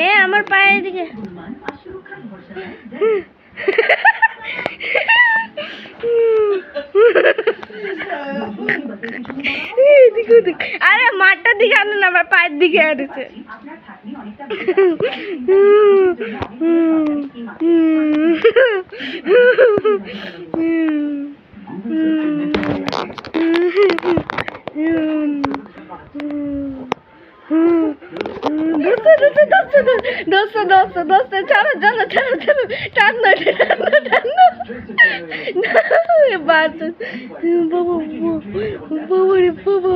এ আমার পায়ের দিকে আরে মাঠটার দিকে আনো না, আমার পায়ের দিকে আনেছে। दोस्तों चलो चलो चलो चलो टानो टानो टानो बात बाबा बाबा रे बाबा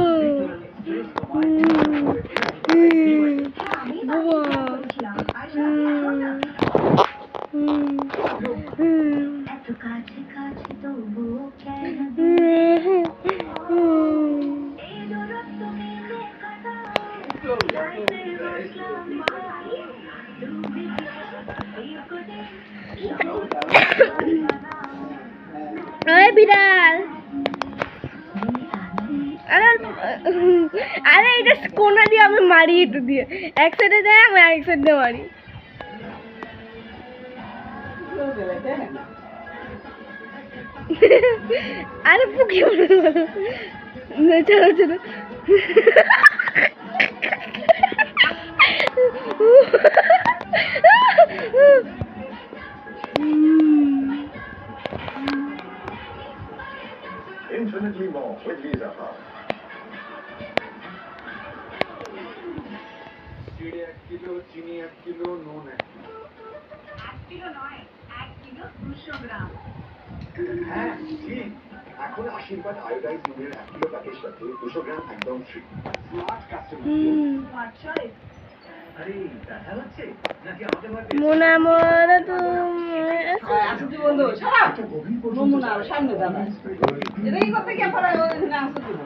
বিড়াল আরে এটা কোনা দিয়ে আমি মারি, একটু দিয়ে এক সাইডে যায়, আমি এক সাইডে মারি। আরে পুকি চলো চলো Infinitely more with Visa Card. চিড়ে 1 কিলো, চিনি 1 কিলো, নুন 1 কিলো। 1 কিলো নয়, 1 কিলো 200 গ্রাম। হ্যাঁ, ঠিক। এখন আশীর্বাদ আয়োডাইজ নুনের 1 কিলো প্যাকের সাথে 200 গ্রাম একদম free. Smart customer. Smart choice. আরে দেখা হচ্ছে নাকি আমাকে বলতে মোনা মোরা তুমি আসতে বন্ধু সারা মোমনা সামনে দাঁড়া এটাই কথা কি পড়া না আসতে দিব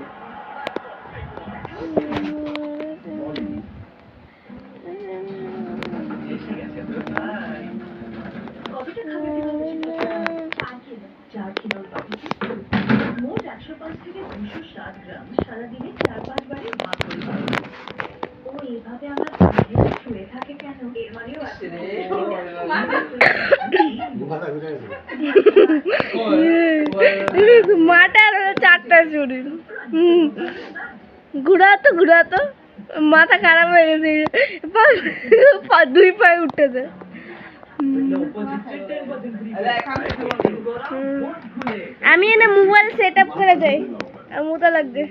মোট 105 থেকে 207 গ্রাম সারাদিনে 4-5 বারে ভাগ করে ও এইভাবে আমার শুয়ে থাকে কেন? এর মানেও আছে মাটার 4টা শরীর ঘুরাতো ঘুরাতো মাথা খারাপ হয়ে গেছে, 2 পায়ে উঠতেছে। আমি এনে মোবাইল সেট আপ করে যাই, মোটা লাগবে।